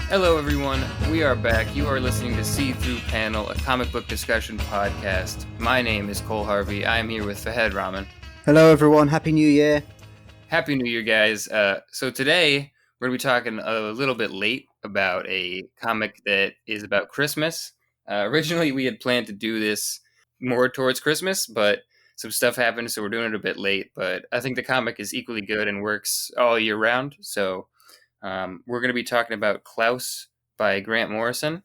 Hello, everyone. We are back. You are listening to SeeThroughPanel, a comic book discussion podcast. My name is Cole Harvey. I am here with Fahed Rahman. Hello, everyone. Happy New Year. Happy New Year, guys. So today we're going to be talking a little bit late about a comic that is about Christmas. Originally, we had planned to do this more towards Christmas, but some stuff happened, so we're doing it a bit late. But I think the comic is equally good and works all year round. So we're going to be talking about Klaus by Grant Morrison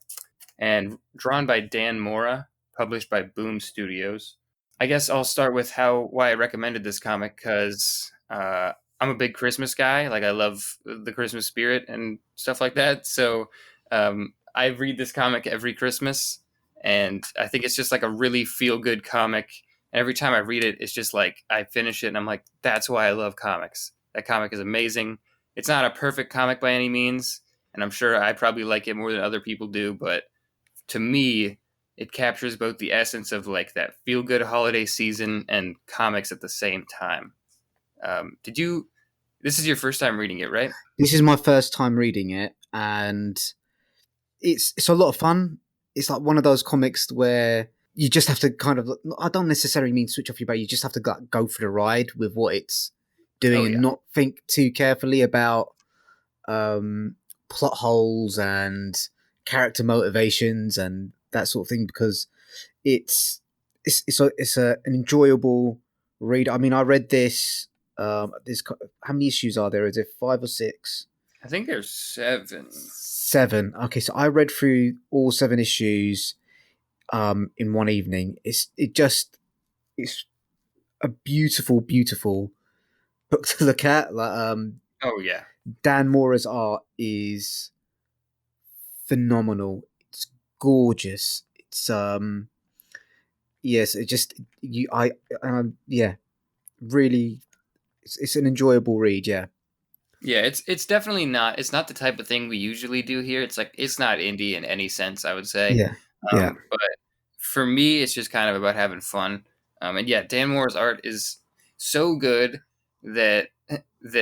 and drawn by Dan Mora, published by Boom Studios. I guess I'll start with why I recommended this comic because I'm a big Christmas guy. Like, I love the Christmas spirit and stuff like that. So I read this comic every Christmas, and I think it's just like a really feel good comic. And every time I read it, it's just like I finish it and I'm like, that's why I love comics. That comic is amazing. It's not a perfect comic by any means, and I'm sure I probably like it more than other people do, but to me, it captures both the essence of like that feel good holiday season and comics at the same time. This is your first time reading it, right? This is my first time reading it, and it's a lot of fun. It's like one of those comics where you just have to kind of, I don't necessarily mean switch off your brain, you just have to go for the ride with what it's doing and not think too carefully about plot holes and character motivations and that sort of thing, because it's an enjoyable read. I mean, I read this. There's how many issues are there? Is it 5 or 6? I think there's 7. 7. Okay, so I read through all 7 issues in one evening. It's a beautiful book to look at. Like, oh yeah, Dan Mora's art is phenomenal. It's gorgeous. It's yes, it just really, it's an enjoyable read. Yeah, it's definitely not. It's not the type of thing we usually do here. It's like it's not indie in any sense, I would say. Yeah. But for me, it's just kind of about having fun. And yeah, Dan Moore's art is so good that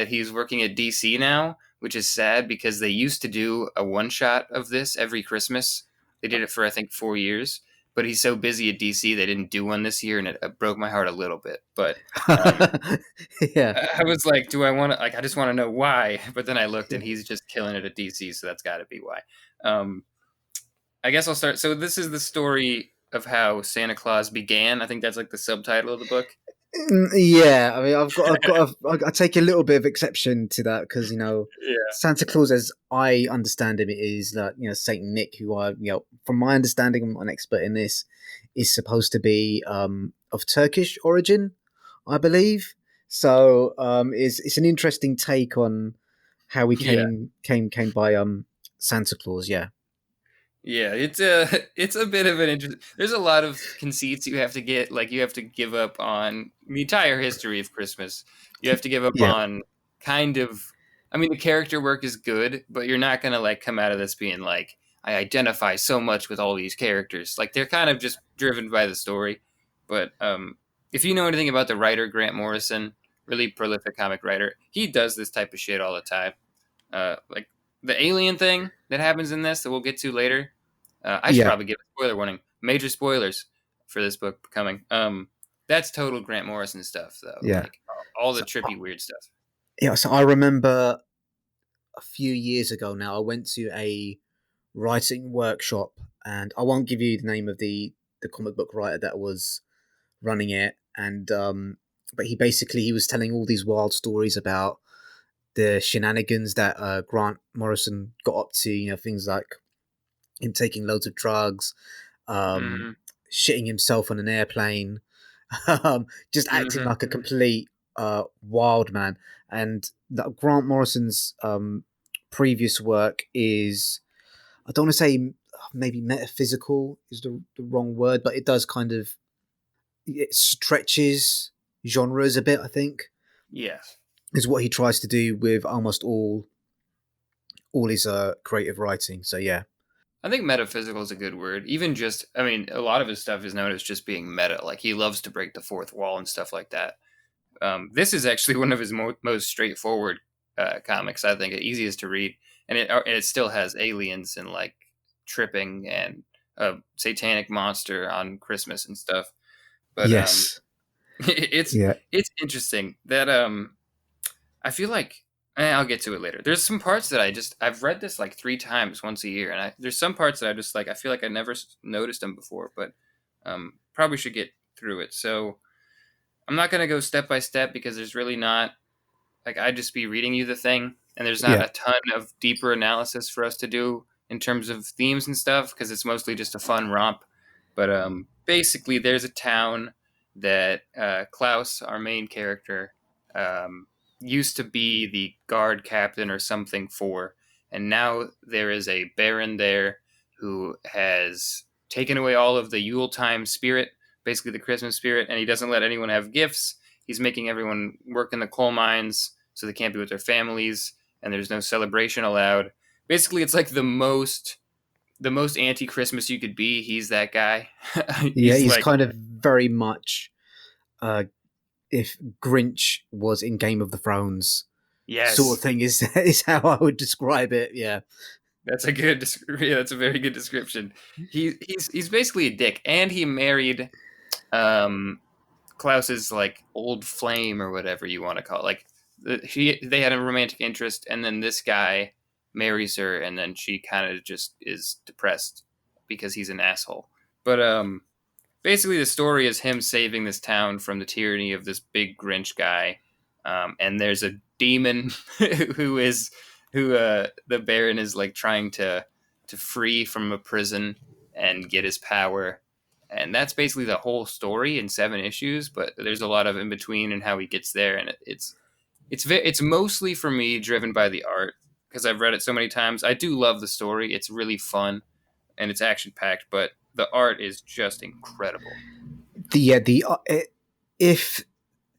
he's working at DC now, which is sad because they used to do a one shot of this every Christmas. They did it for I think 4 years, but he's so busy at DC they didn't do one this year, and it broke my heart a little bit. But Yeah. I was like, do I want to? Like, I just want to know why. But then I looked, and he's just killing it at DC, so that's got to be why. I guess I'll start. So this is the story of how Santa Claus began. I think that's like the subtitle of the book. Yeah, I mean, I take a little bit of exception to that because Yeah. Santa Claus, as I understand him, is that Saint Nick, who from my understanding, I'm not an expert in this, is supposed to be of Turkish origin, I believe. So it's an interesting take on how we came by Santa Claus. Yeah. Yeah, it's a bit of an interest. There's a lot of conceits you have to get. Like, you have to give up on the entire history of Christmas. You have to give up on kind of. I mean, the character work is good, but you're not gonna like come out of this being like, I identify so much with all these characters. Like, they're kind of just driven by the story. But if you know anything about the writer Grant Morrison, really prolific comic writer, he does this type of shit all the time. Like the alien thing that happens in this that we'll get to later. I should probably give a spoiler warning. Major spoilers for this book coming. That's total Grant Morrison stuff, though. Yeah. Like, all the trippy, weird stuff. Yeah, so I remember a few years ago now, I went to a writing workshop, and I won't give you the name of the comic book writer that was running it, and but he was telling all these wild stories about the shenanigans that Grant Morrison got up to, things like him taking loads of drugs, shitting himself on an airplane, just acting like a complete wild man. And that Grant Morrison's previous work is, I don't want to say maybe metaphysical is the wrong word, but it does kind of, it stretches genres a bit, I think. Yes. Is what he tries to do with almost all his creative writing. So yeah. I think metaphysical is a good word. Even just, I mean, a lot of his stuff is known as just being meta. Like, he loves to break the fourth wall and stuff like that. This is actually one of his most straightforward comics. I think easiest to read, and it still has aliens and like tripping and a satanic monster on Christmas and stuff. But Yes. it's Yeah. it's interesting that I feel like I'll get to it later. There's some parts that I've read this like 3 times once a year, and there's some parts that I just like I feel like I never noticed them before, but probably should get through it. So I'm not gonna go step by step because there's really not like I'd just be reading you the thing, and there's not Yeah. a ton of deeper analysis for us to do in terms of themes and stuff because it's mostly just a fun romp. But basically, there's a town that Klaus, our main character, um, used to be the guard captain or something for, and now there is a baron there who has taken away all of the Yuletime spirit, basically the Christmas spirit, and he doesn't let anyone have gifts. He's making everyone work in the coal mines so they can't be with their families, and there's no celebration allowed. Basically, it's like the most anti-Christmas you could be. He's that guy. Yeah. He's He's like, kind of very much uh, if Grinch was in Game of the Thrones sort of yes, thing is how I would describe it. Yeah. that's a good. Yeah, that's a very good description. He's basically a dick, and he married um Klaus's like old flame or whatever you want to call it. Like they had a romantic interest, and then this guy marries her, and then she kind of just is depressed because he's an asshole. But basically the story is him saving this town from the tyranny of this big Grinch guy. And there's a demon who is who the Baron is like trying to free from a prison and get his power. And that's basically the whole story in 7 issues. But there's a lot of in between and how he gets there, and it's mostly for me driven by the art because I've read it so many times. I do love the story; it's really fun and it's action packed, but the art is just incredible. The if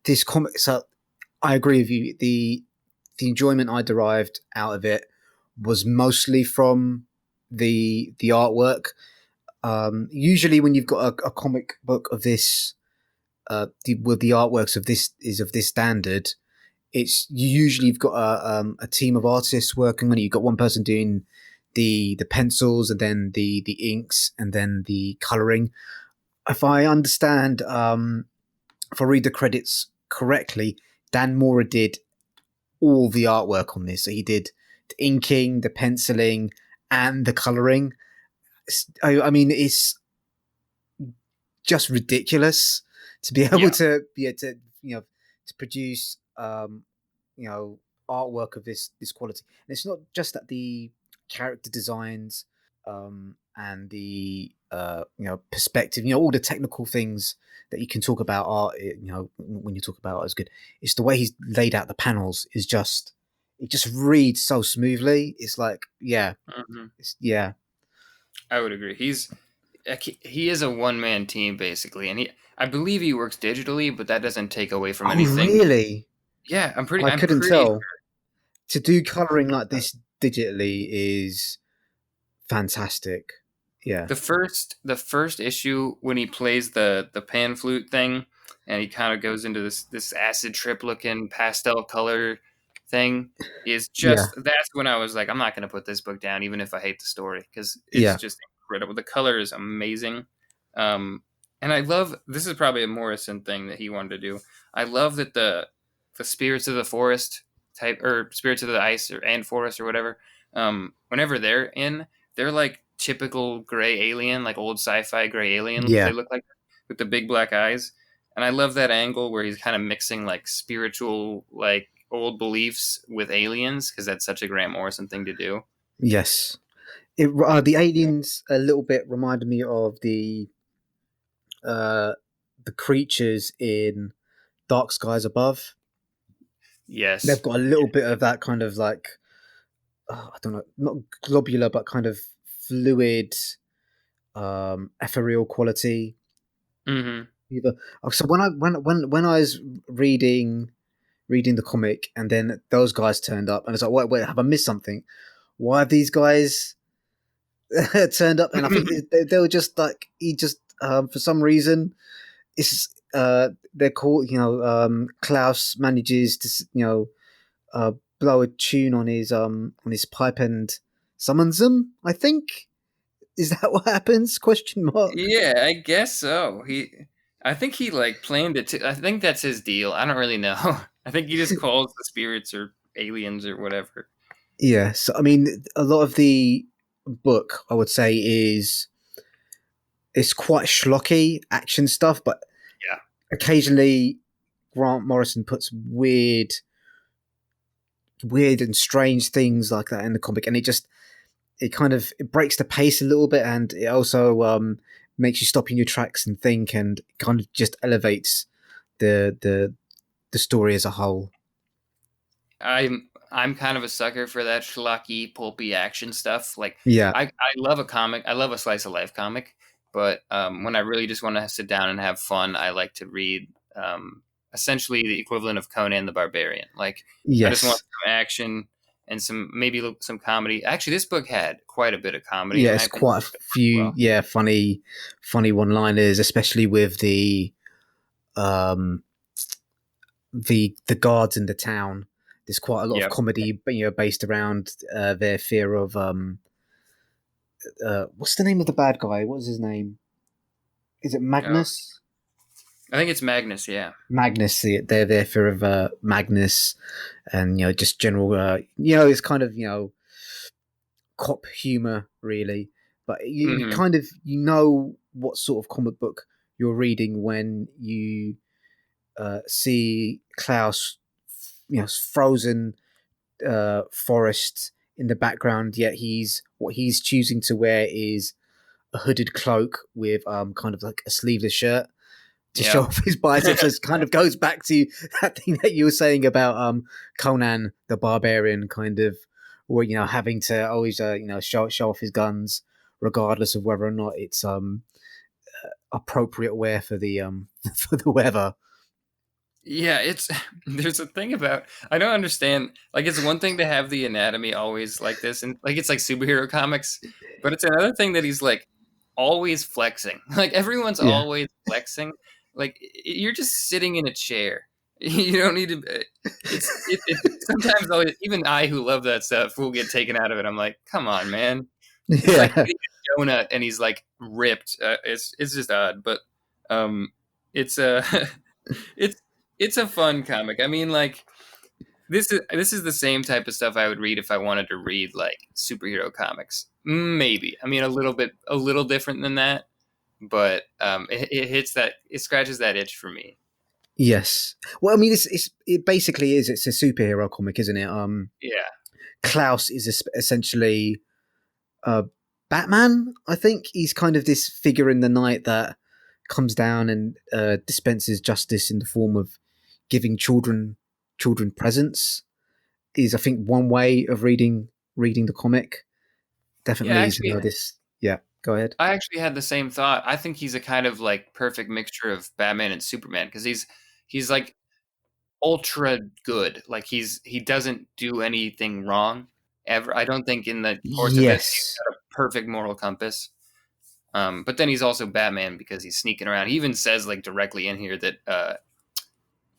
this comic, so I agree with you. The enjoyment I derived out of it was mostly from the artwork. Usually, when you've got a comic book of this, with the artworks of this is of this standard, it's usually you've got a team of artists working on it. You've got one person doing the pencils, and then the inks, and then the coloring. If I understand, if I read the credits correctly, Dan Mora did all the artwork on this. So he did the inking, the penciling, and the coloring. I mean, it's just ridiculous to be able Yeah. to be able to to produce you know artwork of this quality. And it's not just that the character designs and the perspective, all the technical things that you can talk about art, when you talk about art is good. It's the way he's laid out the panels is just it just reads so smoothly. It's like Mhm. yeah. I would agree. He is a one man team basically, and I believe he works digitally, but that doesn't take away from Oh anything. really? Yeah, I I'm couldn't pretty tell. To do coloring like this digitally is fantastic. Yeah. the first issue when he plays the pan flute thing, and he kind of goes into this acid trip looking pastel color thing is Yeah. just that's when I was like, I'm not going to put this book down even if I hate the story because it's Yeah. just incredible. The color is amazing. um and I love this is probably a Morrison thing that he wanted to do. I love that the spirits of the forest type or spirits of the ice or and forest or whatever, whenever they're like typical gray alien, like old sci-fi gray aliens. They Yeah. look like with the big black eyes, and I love that angle where he's kind of mixing like spiritual, like old beliefs with aliens because that's such a Grant Morrison thing to do. Yes. The aliens a little bit reminded me of uh, the creatures in Dark Skies Above. They've Yes. got a little bit of that kind of like I don't know, not globular, but kind of fluid, ethereal quality. Mm-hmm. Either so when I was reading the comic, and then those guys turned up, and it's like, wait, have I missed something? Why have these guys turned up? And I think they were just like he just for some reason it's they're called Klaus manages to blow a tune on his pipe and summons them. I think is that what happens? Question mark. Yeah, I guess so. I think he like planned it. I think that's his deal. I don't really know. I think he just calls the spirits or aliens or whatever. Yeah. So I mean, a lot of the book I would say is it's quite schlocky action stuff, but Yeah. occasionally Grant Morrison puts weird and strange things like that in the comic, and it kind of it breaks the pace a little bit, and it also makes you stop in your tracks and think, and kind of just elevates the the the story as a whole. I'm kind of a sucker for that schlocky, pulpy action stuff. Like Yeah. I love a comic. I love a slice of life comic. But when I really just want to sit down and have fun, I like to read essentially the equivalent of Conan the Barbarian. Like I just want Yes. some action and some comedy. Actually, this book had quite a bit of comedy in Yeah. my It's opinion. quite a It worked few well. funny one liners, especially with um the guards in the town. There's quite a lot of Yep. comedy, based around their fear of what's the name of the bad guy? What's his name? Is it Oh, Magnus? I think it's Magnus. Yeah. Magnus, their fear of Magnus, and just general, it's kind of cop humor really, but you Hmm. kind of what sort of comic book you're reading when you see Klaus, frozen forest in the background, yet what he's choosing to wear is a hooded cloak with kind of like a sleeveless shirt to show Yeah. off his biceps. It kind of goes back to that thing that you were saying about Conan the Barbarian, kind of, or having to always show off his guns, regardless of whether or not it's appropriate wear for the for the weather. Yeah, it's there's a thing about I don't understand. Like it's one thing to have the anatomy always like this and like it's like superhero comics, but it's another thing that he's like always flexing. Like everyone's Yeah, always flexing. Like you're just sitting in a chair. You don't need to it sometimes even I who love that stuff will get taken out of it. I'm like, "Come on, man." It's like yeah, eating a donut and he's like ripped. It's just odd, but um it's it's it's a fun comic. I mean, like this is the same type of stuff I would read if I wanted to read like superhero comics. Maybe. I mean, a little different than that, but it hits that, it scratches that itch for me. yes. Well, I mean, it basically is. It's a superhero comic, isn't it? Yeah, Klaus is essentially uh, Batman. I think he's kind of this figure in the night that comes down and dispenses justice in the form of giving children presents. Is, I think, one way of reading the comic. yeah. Definitely is this. Yeah, go ahead. I actually had the same thought. I think he's a kind of like perfect mixture of Batman and Superman because he's like ultra good. Like he doesn't do anything wrong ever. I don't think in the course of this he's Yes. got a perfect moral compass. But then he's also Batman because he's sneaking around. He even says like directly in here that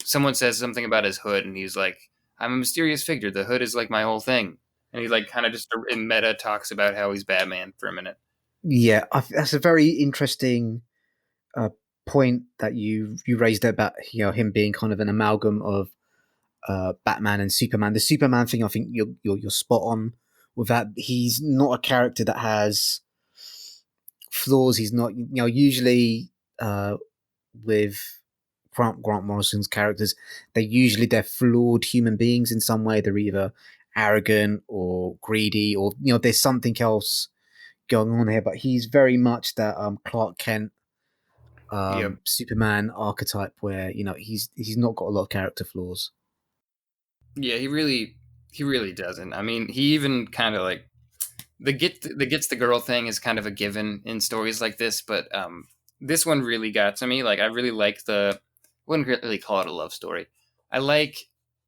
someone says something about his hood, and he's like, "I'm a mysterious figure. The hood is like my whole thing." And he like kind of just in meta talks about how he's Batman for a minute. Yeah, that's a very interesting uh, point that you raised about him being kind of an amalgam of Batman and Superman. The Superman thing, I think you're spot on with that. He's not a character that has flaws. He's not, usually uh, with Grant Morrison's characters, they're flawed human beings in some way. They're either arrogant or greedy, or there's something else going on here. But he's very much that Clark Kent, Yep. Superman archetype, where he's not got a lot of character flaws. Yeah, he really doesn't. I mean, he even kind of like the gets the girl thing is kind of a given in stories like this, but this one really got to me. Like I really like the wouldn't really call it a love story. I like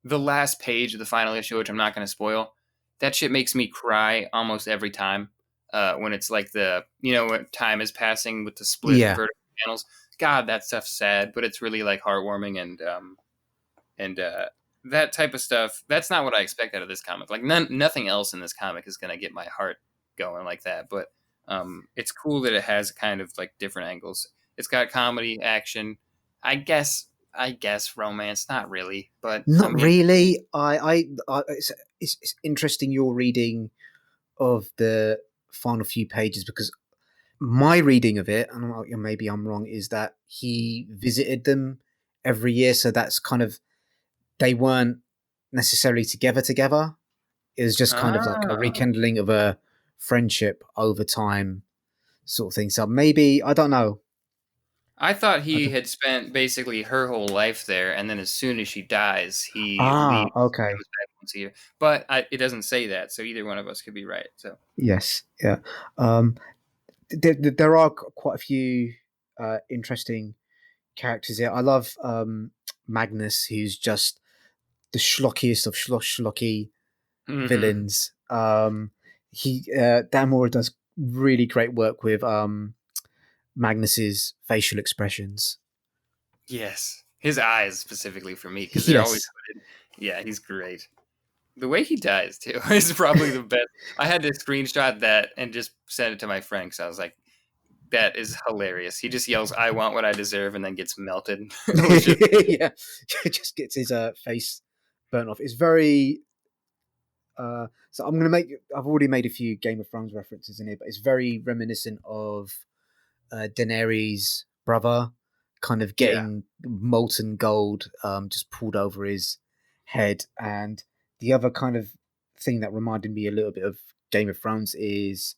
the last page of the final issue, which I'm not going to spoil. That shit makes me cry almost every time. When it's like when time is passing with the split Yeah, vertical panels. God, that stuff's sad, but it's really like heartwarming and that type of stuff, that's not what I expect out of this comic. Like nothing else in this comic is gonna get my heart going like that. But it's cool that it has kind of like different angles. It's got comedy, action, I guess romance, not really, but I Not mean, really. It's interesting your reading of the final few pages because my reading of it, and maybe I'm wrong, is that he visited them every year, so that's kind of they weren't necessarily together. It was just kind of like a ah, rekindling of a friendship over time, sort of thing. So maybe I don't know. I thought I he don't- had spent basically her whole life there, and then as soon as she dies, he Ah, leaves, okay. comes back once a year. But it doesn't say that, so either one of us could be right. So Yes, yeah. Um, there are quite a few interesting characters here. I love Magnus, who's just the schlockiest of schlocky hmm villains. He Dan Mora does really great work with Magnus's facial expressions. yes, his eyes specifically for me because they're always Yes. hooded. Yeah, he's great. The way he dies too is probably the best. I had to screenshot that and just send it to my friend because I was like, "That is hilarious." He just yells, "I want what I deserve," and then gets melted. It was just Yeah, just gets his face burnt off. It's very. So I'm gonna make. I've already made a few Game of Thrones references in here, but it's very reminiscent of Daenerys' brother, kind of yeah, getting molten gold just pulled over his head. And the other kind of thing that reminded me a little bit of Game of Thrones is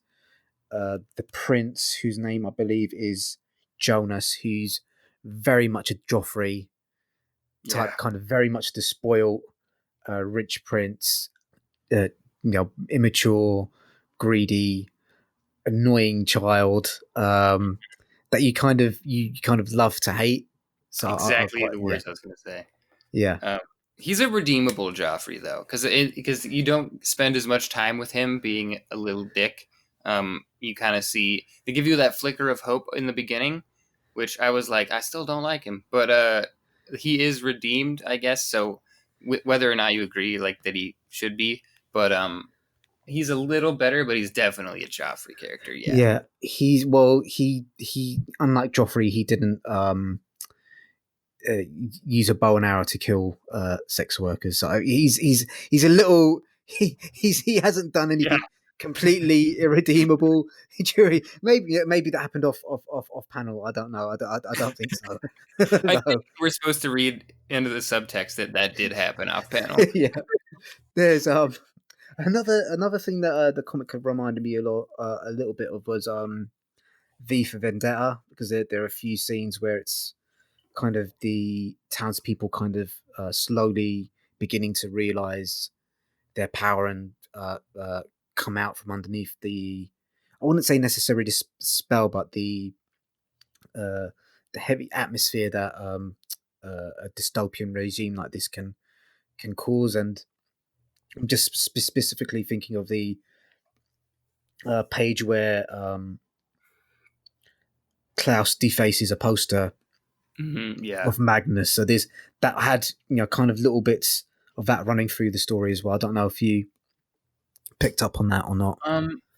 the prince, whose name I believe is Jonas, who's very much a Joffrey yeah, type, kind of very much the spoiled rich prince, immature, greedy, annoying child that you kind of love to hate. So I exactly quite the yeah words I was gonna say. yeah Um, he's a redeemable Joffrey though, because you don't spend as much time with him being a little dick. You kind of see they give you that flicker of hope in the beginning, which I was like, I still don't like him, but he is redeemed, I guess. So whether or not you agree, like that he should be, but he's a little better, but he's definitely a Joffrey character. Yeah, yeah. He unlike Joffrey, he didn't uh, use a bow and arrow to kill sex workers. So he's a little he hasn't done yeah. anything completely irredeemable. Maybe that happened off panel. I don't know. I don't think so. I think No. we're supposed to read into the subtext that that did happen off panel. Yeah. There's another thing that the comic reminded me a little bit of was V for Vendetta, because there are a few scenes where it's kind of the townspeople kind of slowly beginning to realize their power and come out from underneath the, I wouldn't say necessarily the spell, but uh, the heavy atmosphere that a dystopian regime like this can cause. And I'm just specifically thinking of the page where Klaus defaces a poster Yeah. of Magnus. So there's that had kind of little bits of that running through the story as well. I don't know if you picked up on that or not.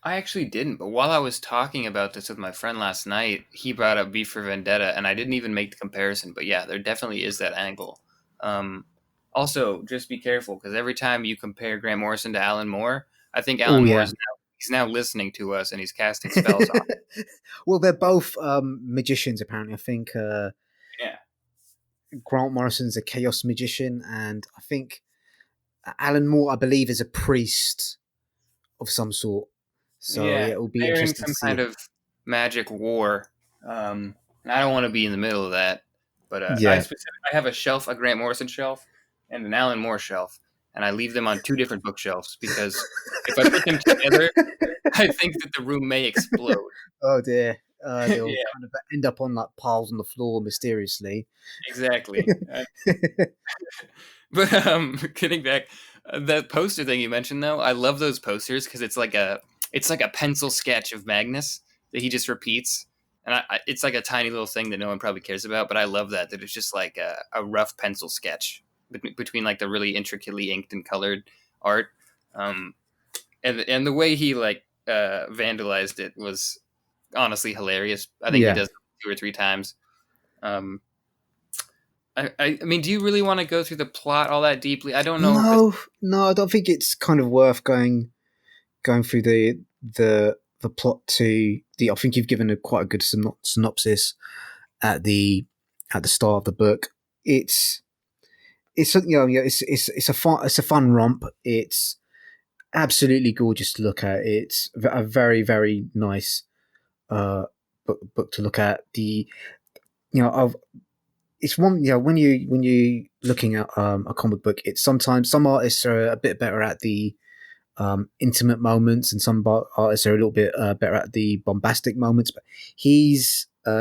I actually didn't, but while I was talking about this with my friend last night, he brought up Beef for Vendetta, and I didn't even make the comparison. But yeah, there definitely is that angle. Um, also, just be careful because every time you compare Grant Morrison to Alan Moore, I think Oh Alan Moore yeah. is now listening to us and he's casting spells on. Well, they're both magicians apparently. I think Yeah, Grant Morrison's a chaos magician, and I think Alan Moore, I believe, is a priest of some sort. So yeah, yeah, it will be they're in interesting to some kind see. of magic war, and I don't want to be in the middle of that. But Yeah. I have a shelf, a Grant Morrison shelf, and an Alan Moore shelf, and I leave them on two different bookshelves because if I put them together, I think that the room may explode. Oh dear. They'll Yeah, kind of end up on like piles on the floor mysteriously. exactly. But getting back, that poster thing you mentioned though, I love those posters because it's like a pencil sketch of Magnus that he just repeats, and it's like a tiny little thing that no one probably cares about. But I love that it's just like a rough pencil sketch. between like the really intricately inked and colored art, um, and the way he like vandalized it was honestly hilarious. I think he Yeah. does it 2 or 3 times. Um, I mean, do you really want to go through the plot all that deeply? I don't know if it's No, no, I don't think it's kind of worth going through the plot to the. I think you've given a quite a good synopsis at the start of the book. It's yeah, it's a fun romp. It's absolutely gorgeous to look at. It's a very very nice uh book to look at. Of it's one when you looking at a comic book, it's sometimes some artists are a bit better at the intimate moments, and some artists are a little bit better at the bombastic moments. But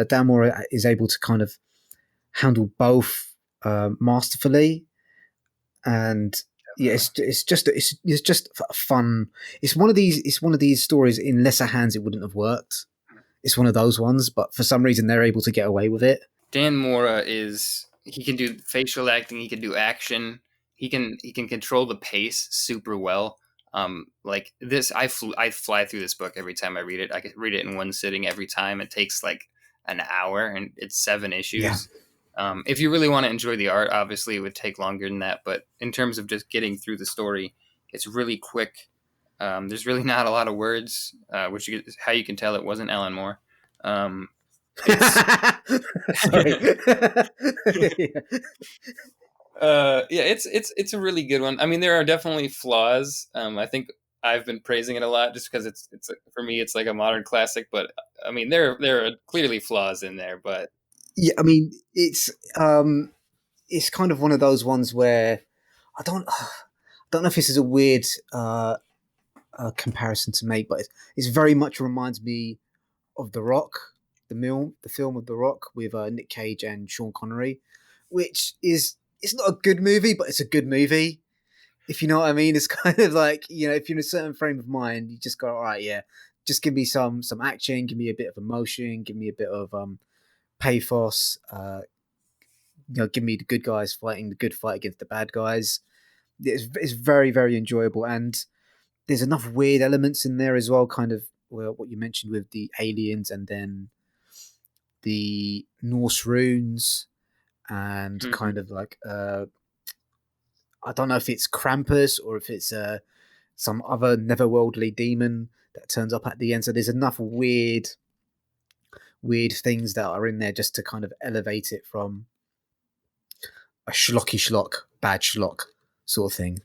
Dan Mora is able to kind of handle both masterfully, and yeah, definitely. it's just a fun. It's one of these stories in lesser hands it wouldn't have worked. It's one of those ones, but for some reason they're able to get away with it. Dan Mora is he can do facial acting, he can do action, he can control the pace super well. Like this, I fly through this book every time I read it. I could read it in one sitting every time. It takes like an hour, and it's 7 issues. Yeah. If you really want to enjoy the art, obviously it would take longer than that. But in terms of just getting through the story, it's really quick. There's really not a lot of words, which is how you can tell it wasn't Alan Moore. Um, it's Sorry. Yeah. yeah, it's a really good one. I mean, there are definitely flaws. I think I've been praising it a lot just because it's for me it's like a modern classic. But I mean, there are clearly flaws in there. But Yeah, I mean, it's kind of one of those ones where I don't know if this is a weird comparison to make, but it's very much reminds me of The Rock, the film of The Rock with Nick Cage and Sean Connery, which is it's not a good movie, but it's a good movie. If you know what I mean, it's kind of like if you're in a certain frame of mind, you just go, all right, yeah, just give me some action, give me a bit of emotion, give me a bit of pathos. Give me the good guys fighting the good fight against the bad guys. It's very very enjoyable, and there's enough weird elements in there as well. Kind of well, what you mentioned with the aliens, and then the Norse runes, and Mhm. kind of like I don't know if it's Krampus or if it's some other netherworldly demon that turns up at the end. So there's enough weird things that are in there just to kind of elevate it from a schlocky schlock, bad schlock sort of thing.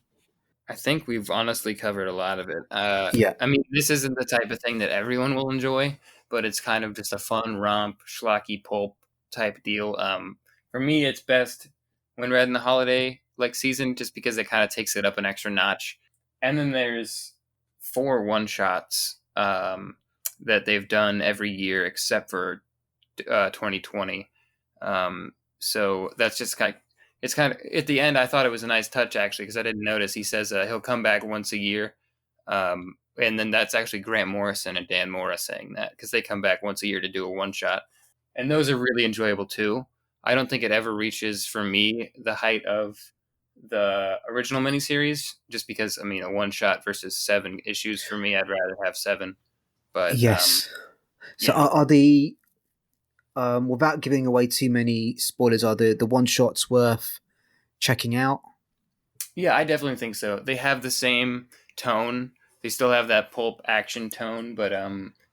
I think we've honestly covered a lot of it. Yeah. I mean, this isn't the type of thing that everyone will enjoy, but it's kind of just a fun romp, schlocky pulp type deal. For me, it's best when read in the holiday like season, just because it kind of takes it up an extra notch. And then there's 4 one shots that they've done every year except for 2020. So that's just kind of, it's kind of at the end. I thought it was a nice touch actually because I didn't notice. He says he'll come back once a year, and then that's actually Grant Morrison and Dan Mora saying that because they come back once a year to do a one shot, and those are really enjoyable too. I don't think it ever reaches for me the height of the original miniseries, just because I mean a one shot versus 7 issues for me, I'd rather have 7. But Yes. So yeah, are the without giving away too many spoilers, are the one shots worth checking out? yeah, I definitely think so. They have the same tone. They still have that pulp action tone, but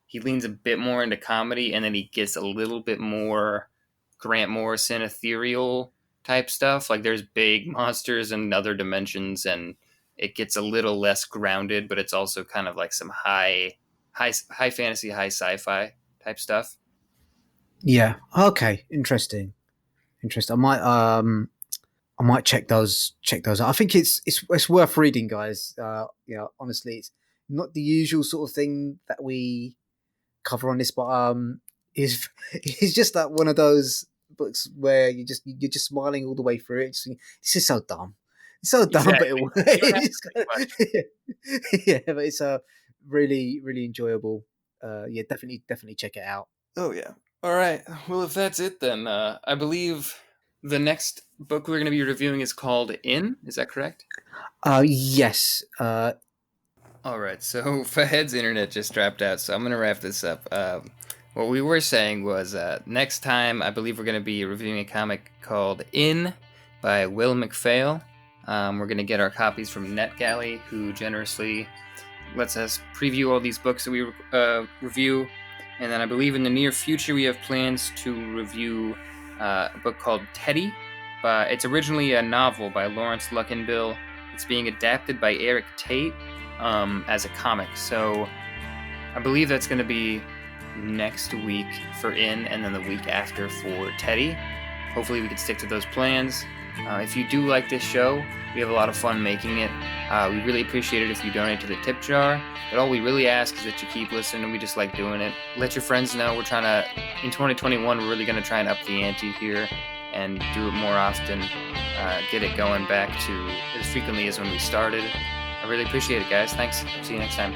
he leans a bit more into comedy, and then he gets a little bit more Grant Morrison ethereal type stuff. Like there's big monsters and other dimensions, and it gets a little less grounded, but it's also kind of like some high fantasy, high sci-fi type stuff. Yeah. Okay. Interesting. Interesting. I might check those out. I think it's worth reading, guys. Honestly, it's not the usual sort of thing that we cover on this, but is it's just that one of those books where you're just smiling all the way through it. This is so dumb. It's so dumb, but Exactly. You don't have to it's think much. yeah, but it's really really enjoyable. Yeah, definitely check it out. Oh yeah. All right. Well, if that's it, then I believe The next book we're going to be reviewing is called In. Is that correct? Yes. All right. So Fahed's internet just dropped out, so I'm going to wrap this up. What we were saying was next time I believe we're going to be reviewing a comic called In by Will McPhail. We're going to get our copies from NetGalley, who generously lets us preview all these books that we review. And then I believe in the near future we have plans to review a book called Teddy. It's originally a novel by Lawrence Luckinbill. It's being adapted by Eric Tate as a comic. So I believe that's going to be next week for In, and then the week after for Teddy. Hopefully we can stick to those plans. If you do like this show, we have a lot of fun making it. We really appreciate it if you donate to the tip jar. But all we really ask is that you keep listening. We just like doing it. Let your friends know. We're trying to, in 2021, we're really going to try and up the ante here and do it more often. Get it going back to as frequently as when we started. I really appreciate it, guys. Thanks. See you next time.